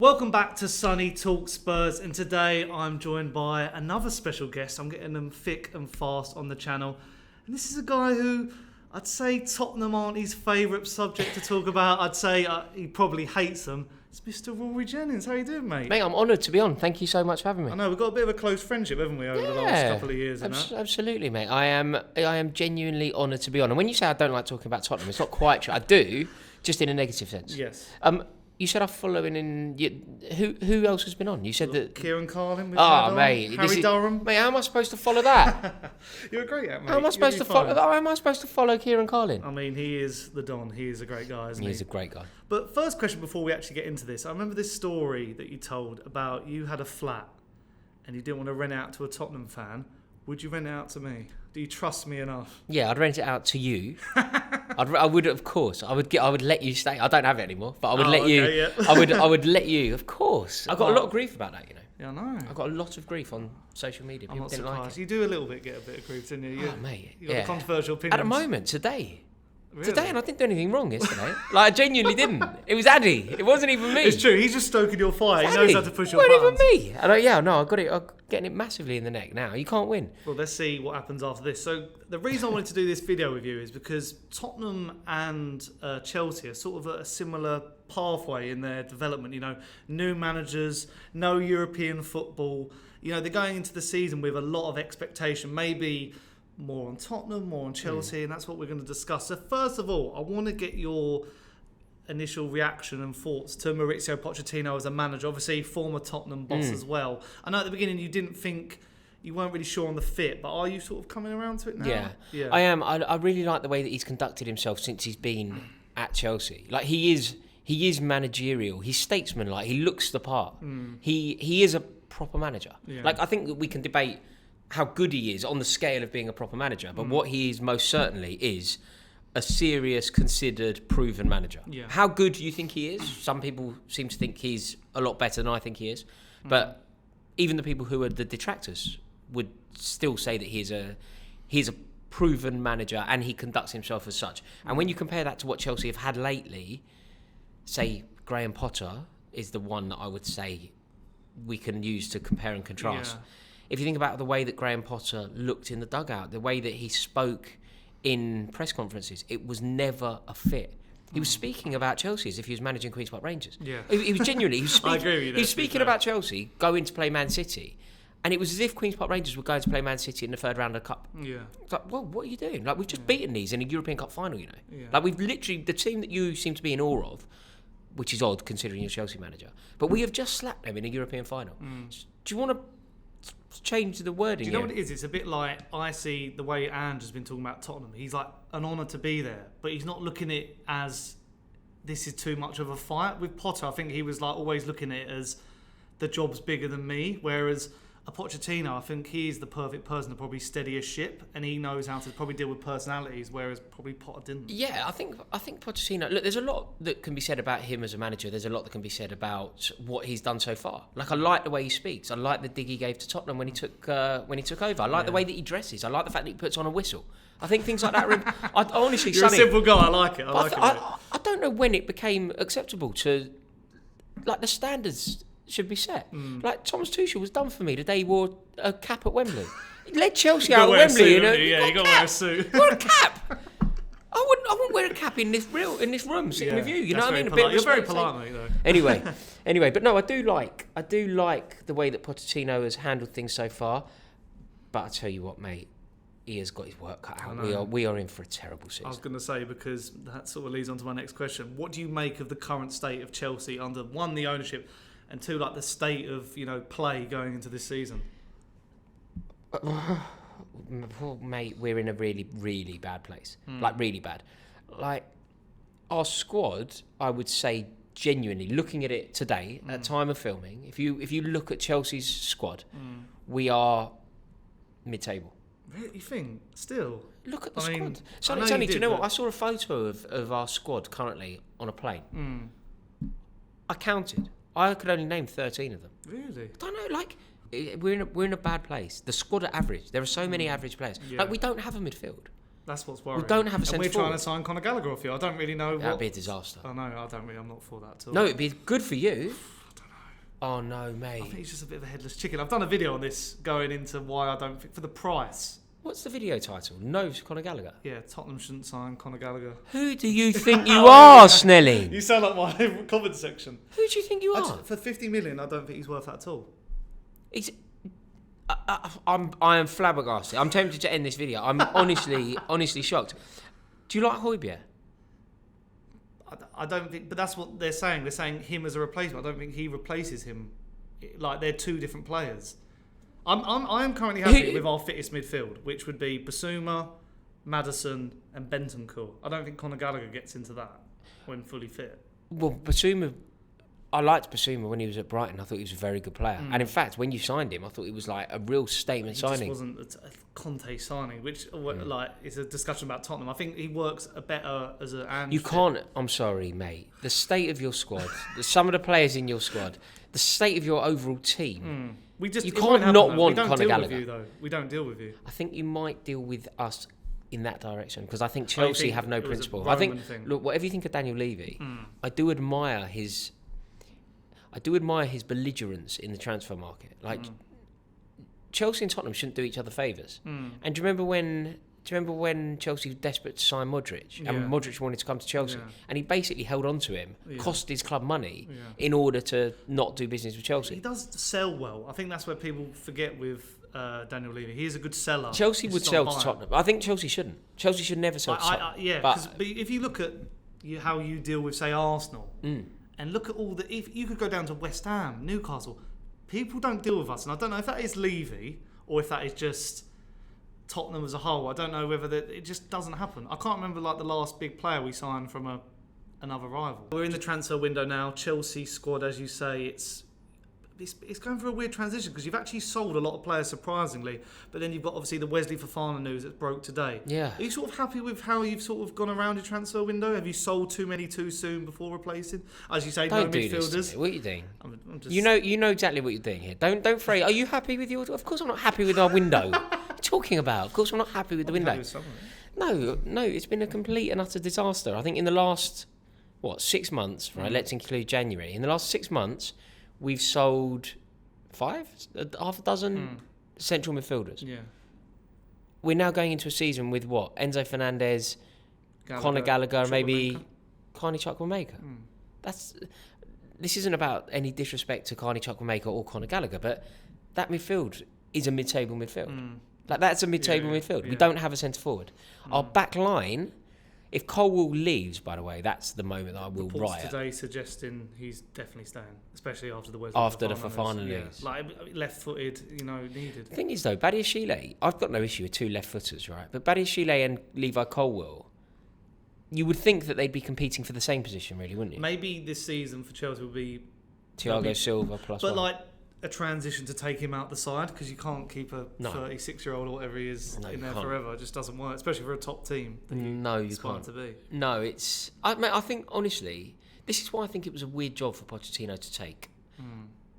Welcome back to Sonny Talk Spurs, and today I'm joined by another special guest. I'm getting them thick and fast on the channel, and this is a guy who I'd say Tottenham aren't his favourite subject to talk about. I'd say he probably hates them. It's Mr. Rory Jennings. How you doing, mate? Mate, I'm honoured to be on. Thank you so much for having me. I know we've got a bit of a close friendship, haven't we, over the last couple of years? Absolutely, mate. I am genuinely honoured to be on. And when you say I don't like talking about Tottenham, it's not quite true. I do, just in a negative sense. Yes. You said I'm following in. Who else has been on? You said that Kieran Carlin. Mate, Harry Durham. Mate, how am I supposed to follow that? You're a great at, mate. How am I supposed to follow? How am I supposed to follow Kieran Carlin? I mean, he is the Don. He is a great guy, isn't he? He's a great guy. But first question before we actually get into this, I remember this story that you told about you had a flat and you didn't want to rent it out to a Tottenham fan. Would you rent it out to me? Do you trust me enough? Yeah, I'd rent it out to you. I would, of course. I would let you stay. I don't have it anymore, but I would let you. Yeah. I would let you. Of course. I got a lot of grief about that, you know. Yeah, I know. I got a lot of grief on social media. People didn't like it. You do a little bit get a bit of grief, didn't you? Mate. You got a controversial opinion. At the moment, today. Really? Today, and I didn't do anything wrong yesterday. I genuinely didn't. It was Addy. It wasn't even me. It's true. He's just stoking your fire. He knows how to push your buttons. buttons. It wasn't even me. And I got it. I'm getting it massively in the neck now. You can't win. Well, let's see what happens after this. So the reason I wanted to do this video with you is because Tottenham and Chelsea are sort of at a similar pathway in their development. You know, new managers, no European football. You know, they're going into the season with a lot of expectation. Maybe more on Tottenham, more on Chelsea, and that's what we're going to discuss. So first of all, I want to get your initial reaction and thoughts to Mauricio Pochettino as a manager, obviously former Tottenham boss as well. I know at the beginning you weren't really sure on the fit, but are you sort of coming around to it now? Yeah. I am. I really like the way that he's conducted himself since he's been at Chelsea. Like he is managerial. He's statesman-like. He looks the part. He is a proper manager. Yeah. Like I think that we can debate how good he is on the scale of being a proper manager, but what he is most certainly is a serious, considered, proven manager. Yeah. How good do you think he is? Some people seem to think he's a lot better than I think he is, but even the people who are the detractors would still say that he's a proven manager and he conducts himself as such. And when you compare that to what Chelsea have had lately, say Graham Potter is the one that I would say we can use to compare and contrast. Yeah. If you think about the way that Graham Potter looked in the dugout, the way that he spoke in press conferences, it was never a fit. He was speaking about Chelsea as if he was managing Queen's Park Rangers. Yeah. He was genuinely, I agree with you. He was speaking about Chelsea going to play Man City, and it was as if Queen's Park Rangers were going to play Man City in the third round of the Cup. Yeah. It's like, well, what are you doing? Like, we've just beaten these in a European Cup final, you know. Yeah. Like, we've literally, the team that you seem to be in awe of, which is odd considering you're Chelsea manager, but we have just slapped them in a European final. Do you want to change the wording? Do you know what it is? It's a bit like I see the way Ange has been talking about Tottenham. He's like an honour to be there, but he's not looking at it as this is too much of a fight. With Potter, I think he was like always looking at it as the job's bigger than me, whereas a Pochettino, I think he's the perfect person to probably steady a ship, and he knows how to probably deal with personalities, whereas probably Potter didn't. Yeah, I think Pochettino. Look, there's a lot that can be said about him as a manager. There's a lot that can be said about what he's done so far. Like I like the way he speaks. I like the dig he gave to Tottenham when he took over. I like the way that he dresses. I like the fact that he puts on a whistle. I think things like that. I honestly, you're Sonny, a simple guy. I like it. I don't know when it became acceptable to, like, the standards should be set. Like Thomas Tuchel was done for me the day he wore a cap at Wembley. He led Chelsea out at Wembley. You got to wear a suit. Wear a cap. I wouldn't wear a cap in this room sitting with you. You know what I mean? You're very polite, mate, though. Anyway, but no, I do like the way that Pochettino has handled things so far. But I tell you what, mate, he has got his work cut out. We are in for a terrible season. I was going to say, because that sort of leads on to my next question. What do you make of the current state of Chelsea under, one, the ownership, and two, like the state of play going into this season? Mate, we're in a really, really bad place. Like, really bad. Like, our squad, I would say, genuinely, looking at it today, at time of filming, if you look at Chelsea's squad, we are mid-table. Really? You think? Still? Look at the squad. Sonny, do you know what? I saw a photo of our squad currently on a plane. I counted. I could only name 13 of them. Really? I don't know, like, we're in a bad place. The squad are average. There are so many average players. Yeah. Like, we don't have a midfield. That's what's worrying. We don't have a centre forward. We're trying to sign Conor Gallagher off you. I don't really know. That'd be a disaster. I know. I'm not for that at all. No, it'd be good for you. Oh no, mate. I think he's just a bit of a headless chicken. I've done a video on this going into why I don't think for the price. What's the video title? No, Conor Gallagher. Yeah, Tottenham shouldn't sign Conor Gallagher. Who do you think you are, Snelling? You sound like my comment section. Who do you think you are? For 50 million, I don't think he's worth that at all. I am flabbergasted. I'm tempted to end this video. I'm honestly shocked. Do you like Højbjerg? I don't think, but that's what they're saying. They're saying him as a replacement. I don't think he replaces him. Like, they're two different players. I am currently happy with our fittest midfield, which would be Basuma, Maddison, and Bentancur. I don't think Conor Gallagher gets into that when fully fit. Well, Basuma, I liked Basuma when he was at Brighton. I thought he was a very good player. And in fact, when you signed him, I thought it was like a real statement signing. It just wasn't a Conte signing, which like is a discussion about Tottenham. I think he works better as an Ange. You can't. I'm sorry, mate. The state of your squad, some of the players in your squad, the state of your overall team. You can't not want Conor Gallagher. We don't deal with you. I think you might deal with us in that direction because I think Chelsea have no principle. I think look, whatever you think of Daniel Levy, I do admire his belligerence in the transfer market. Like Chelsea and Tottenham shouldn't do each other favours. And do you remember when Chelsea was desperate to sign Modric and Modric wanted to come to Chelsea and he basically held on to him, cost his club money in order to not do business with Chelsea. He does sell well. I think that's where people forget with Daniel Levy. He is a good seller. Chelsea would sell to Tottenham. I think Chelsea shouldn't. Chelsea should never sell to Tottenham. But if you look at how you deal with, say, Arsenal, and look at if you could go down to West Ham, Newcastle, people don't deal with us. And I don't know if that is Levy or if that is just Tottenham as a whole. I don't know whether it just doesn't happen. I can't remember like the last big player we signed from another rival. We're in the transfer window now. Chelsea squad, as you say, it's going through a weird transition because you've actually sold a lot of players surprisingly, but then you've got obviously the Wesley Fofana news that broke today. Yeah. Are you sort of happy with how you've sort of gone around your transfer window? Have you sold too many too soon before replacing? As you say, don't no do midfielders. This to me. What are you doing? I'm just... You know exactly what you're doing here. Don't fray. Are you happy with your? Of course I'm not happy with our window. What are you talking about? Of course I'm not happy with the window. No, it's been a complete and utter disaster. I think in the last 6 months, right? Let's include January. In the last 6 months, we've sold half a dozen central midfielders. Yeah. We're now going into a season with what? Enzo Fernandez, Conor Gallagher, maybe Carney Chukwuemeka. This isn't about any disrespect to Carney Chukwuemeka or Conor Gallagher, but that midfield is a mid-table midfield. Like that's a mid-table midfield. Yeah. We don't have a centre forward. Our back line. If Colwill leaves, by the way, that's the moment that I will riot. Today suggesting he's definitely staying, especially after the Fofana news. Like left-footed, needed. The thing is, though, Badiashile, I've got no issue with two left-footers, right? But Badiashile and Levi Colwill, you would think that they'd be competing for the same position, really, wouldn't you? Maybe this season for Chelsea will be Thiago Silva plus but one. Like a transition to take him out the side because you can't keep a 36-year-old or whatever he is in there forever. It just doesn't work, especially for a top team. You can't. To be. No, it's. I think honestly, this is why I think it was a weird job for Pochettino to take.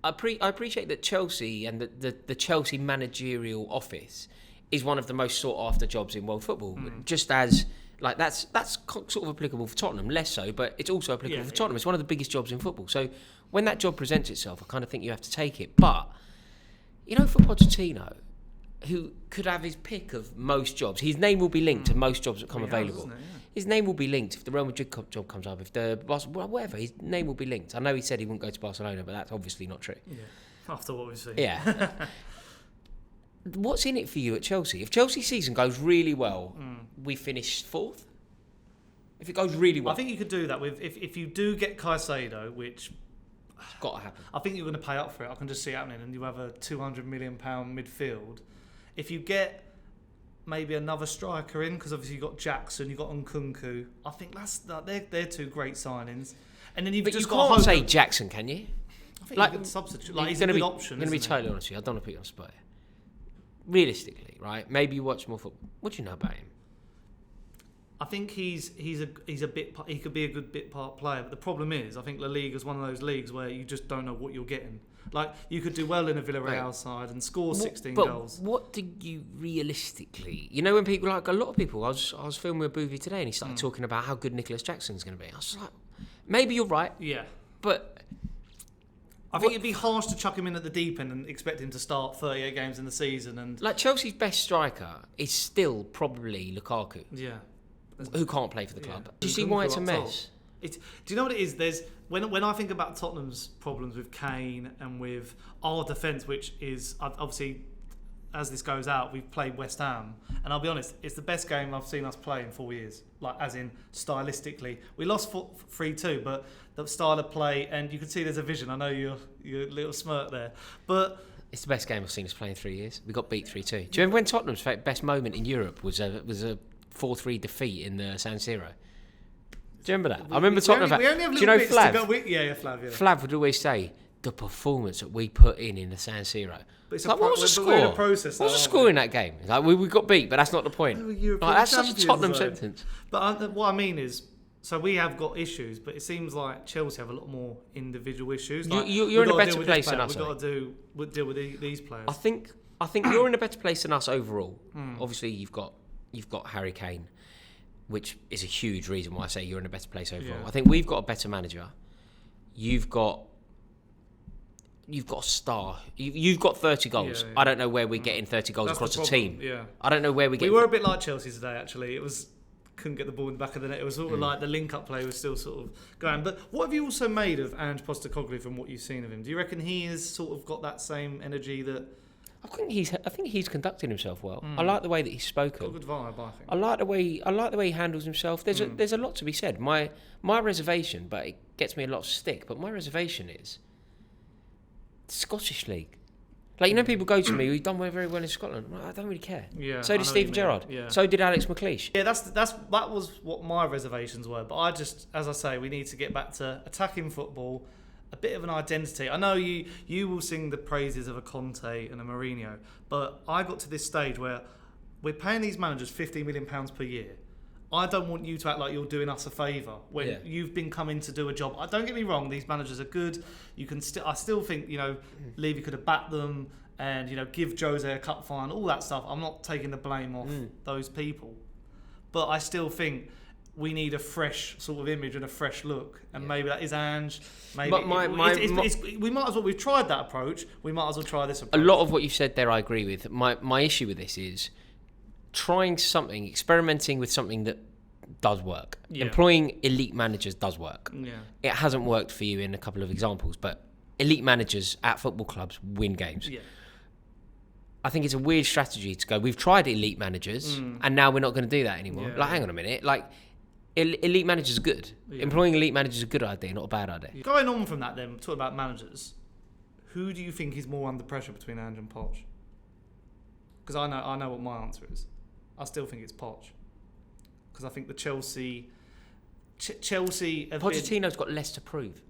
I appreciate that Chelsea and the Chelsea managerial office is one of the most sought after jobs in world football. Just as like that's sort of applicable for Tottenham, less so, but it's also applicable for Tottenham. It's one of the biggest jobs in football. So when that job presents itself, I kind of think you have to take it. But for Pochettino, who could have his pick of most jobs, his name will be linked to most jobs that come available. His name will be linked if the Real Madrid job comes up, if the whatever, his name will be linked. I know he said he wouldn't go to Barcelona, but that's obviously not true. Yeah, after what we've seen. Yeah. What's in it for you at Chelsea? If Chelsea's season goes really well, we finish 4th. If it goes really well, I think you could do that with if you do get Caicedo, which it's got to happen. I think you're going to pay up for it. I can just see it happening, and you have a £200 million midfield. If you get maybe another striker in, because obviously you've got Jackson, you've got Nkunku. I think they're two great signings. And then you can't say Jackson, can you? I think you can substitute. He's a good option. I'm going to be totally honest with you. I don't want to put you on the spot. Realistically, right? Maybe you watch more football. What do you know about him? I think he's a bit. He could be a good bit part player, but the problem is, I think La Liga is one of those leagues where you just don't know what you're getting. Like you could do well in a Villarreal side and score 16 goals. What do you realistically? When people like a lot of people. I was filming with Boovy today, and he started talking about how good Nicolas Jackson's going to be. I was like, maybe you're right. Yeah, but I think it'd be harsh to chuck him in at the deep end and expect him to start 38 games in the season. And like Chelsea's best striker is still probably Lukaku. Yeah. Who can't play for the club. Yeah. Do you see why it's a mess? Do you know what it is? There's when I think about Tottenham's problems with Kane and with our defence, which is obviously, as this goes out, we've played West Ham, and I'll be honest, it's the best game I've seen us play in 4 years. Like, as in stylistically, we lost 3-2, but the style of play, and you can see there's a vision. I know your little smirk there, but it's the best game I've seen us play in 3 years. We got beat 3-2. Do you remember when Tottenham's best moment in Europe was a 4-3 defeat in the San Siro? Do you remember that? I remember Tottenham. We only have do you know bits Flav? to go with. Yeah, Flav. Yeah. Flav would always say the performance that we put in the San Siro. But it's like, what was the score? In a process, what was the score in that game? Like we got beat, but that's not the point. Like, that's such a Tottenham sentence. But what I mean is, so we have got issues, but it seems like Chelsea have a lot more individual issues. Like, you're in a better place than us. We've got to deal with these players. I think you're in a better place than us overall. Obviously, you've got Harry Kane, which is a huge reason why I say you're in a better place overall. Yeah. I think we've got a better manager. You've got a star. You've got 30 goals. Yeah. I don't know where we're getting 30 goals across a team. Yeah. I don't know where we get. We were a bit like Chelsea today, actually. It was couldn't get the ball in the back of the net. It was sort of like the link-up play was still sort of going. But what have you also made of Ange Postecoglu from what you've seen of him? Do you reckon he has sort of got that same energy that? I think he's conducting himself well. I like the way that he's spoken. Got a good vibe, I think. I like the way he handles himself. There's a lot to be said. My reservation, but it gets me a lot of stick. But my reservation is Scottish League. Like, you know, people go to me, "You've done very well in Scotland." Well, I don't really care. Yeah. So did Stephen Gerrard. Yeah. So did Alex McLeish. Yeah, that was what my reservations were. But I just, as I say, we need to get back to attacking football, a bit of an identity. I know you will sing the praises of a Conte and a Mourinho, but I got to this stage where we're paying these managers £50 million per year. I don't want you to act like you're doing us a favour when you've been coming to do a job. Don't get me wrong; these managers are good. You can I still think Levi could have backed them and give Jose a cup fine, all that stuff. I'm not taking the blame off those people, but I still think we need a fresh sort of image and a fresh look, and maybe that is Ange. Maybe we might as well. We've tried that approach. We might as well try this approach. A lot of what you've said there, I agree with. My issue with this is trying something, experimenting with something that does work. Yeah. Employing elite managers does work. Yeah. It hasn't worked for you in a couple of examples, but elite managers at football clubs win games. Yeah. I think it's a weird strategy to go, we've tried elite managers and now we're not going to do that anymore. Yeah. Like, hang on a minute. Like, elite managers are good. Yeah. Employing elite managers is a good idea, not a bad idea. Yeah. Going on from that then, talking about managers, who do you think is more under pressure between Ange and Poch? Because I know what my answer is. I still think it's Poch. Because I think the Chelsea have Pochettino's got less to prove.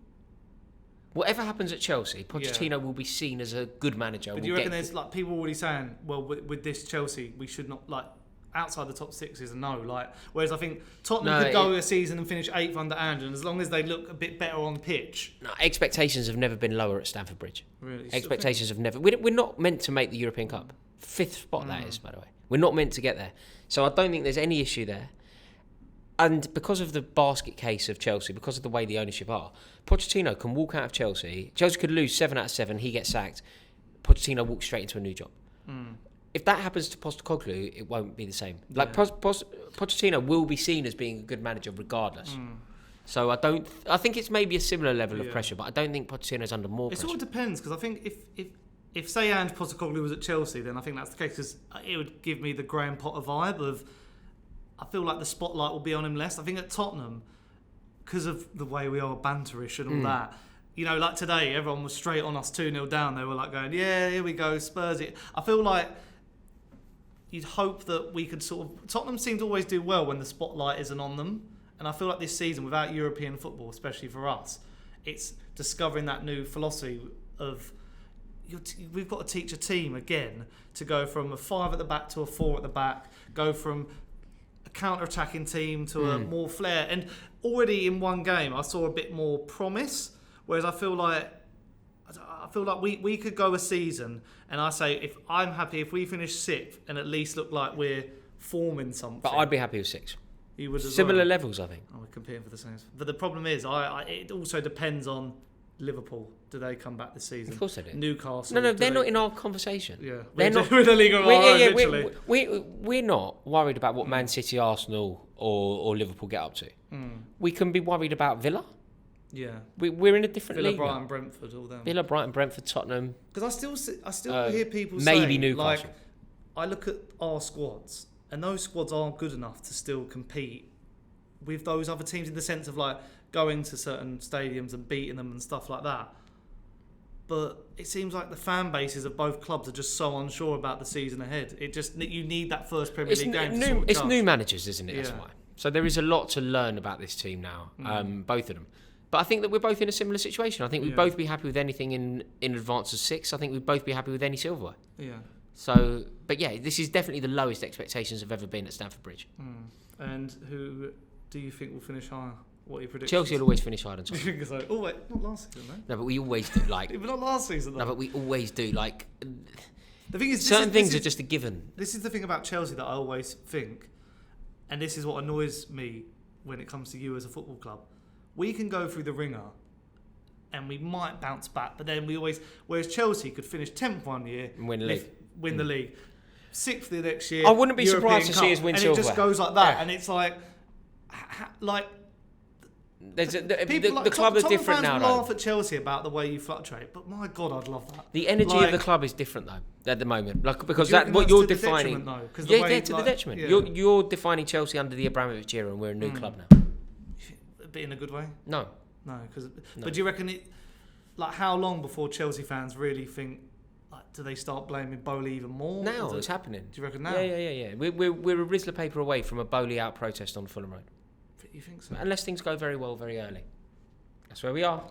Whatever happens at Chelsea, Pochettino will be seen as a good manager. But do you reckon there's like people already saying, well, with this Chelsea, we should not outside the top six is a no. Whereas I think Tottenham could go a season and finish 8th under Ange, and as long as they look a bit better on pitch. No, expectations have never been lower at Stamford Bridge. Really? Expectations have never. We're not meant to make the European Cup. 5th spot that is, by the way. We're not meant to get there. So I don't think there's any issue there. And because of the basket case of Chelsea, because of the way the ownership are, Pochettino can walk out of Chelsea. Chelsea could lose 7 out of 7. He gets sacked. Pochettino walks straight into a new job. If that happens to Postecoglou, it won't be the same. Pochettino will be seen as being a good manager regardless. So I think it's maybe a similar level of pressure, but I don't think Pochettino's under more pressure. It all depends, because I think if say Ange Postecoglu was at Chelsea, then I think that's the case, because it would give me the Graham Potter vibe of, I feel like the spotlight will be on him less. I think at Tottenham, because of the way we are banterish and all that, like today, everyone was straight on us 2-0 down. They were like going, yeah, here we go, Spurs. I feel like you'd hope that we could Tottenham seem to always do well when the spotlight isn't on them. And I feel like this season, without European football, especially for us, it's discovering that new philosophy of we've got to teach a team again to go from a 5 at the back to a 4 at the back, go from a counter-attacking team to a more flair. And already in one game, I saw a bit more promise, whereas I feel like we could go a season, and I say, if I'm happy if we finish 6th and at least look like we're forming something. But I'd be happy with 6. You would as Similar well. levels, I think. We're competing for the same. But the problem is, it also depends on Liverpool, do they come back this season? Of course they do. Newcastle. No, they're not in our conversation. Yeah, they're not. We're the league of our own, literally. We're not worried about what Man City, Arsenal, or Liverpool get up to. We can be worried about Villa. Yeah, we're in a different league. Villa, Brighton, Brentford, all them. Villa, Brighton, Brentford, Tottenham. Because I still hear people maybe say, Newcastle. like, I look at our squads, and those squads aren't good enough to still compete with those other teams in the sense of like going to certain stadiums and beating them and stuff like that. But it seems like the fan bases of both clubs are just so unsure about the season ahead. You need that first Premier League game. It's new managers, isn't it? Yeah. That's why. So there is a lot to learn about this team now, both of them. But I think that we're both in a similar situation. I think we'd both be happy with anything in advance of 6. I think we'd both be happy with any silverware. Yeah. So, but yeah, this is definitely the lowest expectations have ever been at Stamford Bridge. And who do you think will finish higher? What are your predictions? Chelsea will always finish higher than Tottenham. You think so? Oh wait, not last season, though. No, but we always do. Like, but not last season, though. No, but we always do. Like, the thing is, certain things are just a given. This is the thing about Chelsea that I always think, and this is what annoys me when it comes to you as a football club. We can go through the ringer, and we might bounce back, but then we always. Whereas Chelsea could finish 10th one year and win the league. Win the league. 6th the next year. I wouldn't be European surprised to Cup, see us win and silverware. And it just goes like that, Yeah. and it's like. The club is different now. People laugh at Chelsea about the way you fluctuate, but my God, I'd love that. The energy of the club is different though at the moment, like because that what you're defining. To the detriment. Yeah. You're defining Chelsea under the Abramovich era, and we're a new club now. But in a good way. No. But do you reckon it? Like, how long before Chelsea fans really think? Like, do they start blaming Boehly even more? Now it's happening. Do you reckon now? Yeah. We're a Rizzler paper away from a Boehly out protest on Fulham Road. You think so? Unless things go very well very early. That's where we are.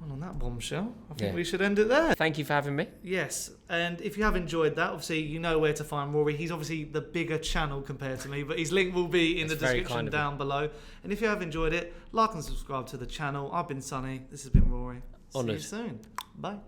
Well, on that bombshell, I think we should end it there. Thank you for having me. Yes, and if you have enjoyed that, obviously you know where to find Rory. He's obviously the bigger channel compared to me, but his link will be in the description down below. And if you have enjoyed it, like and subscribe to the channel. I've been Sonny. This has been Rory. See you soon. Bye.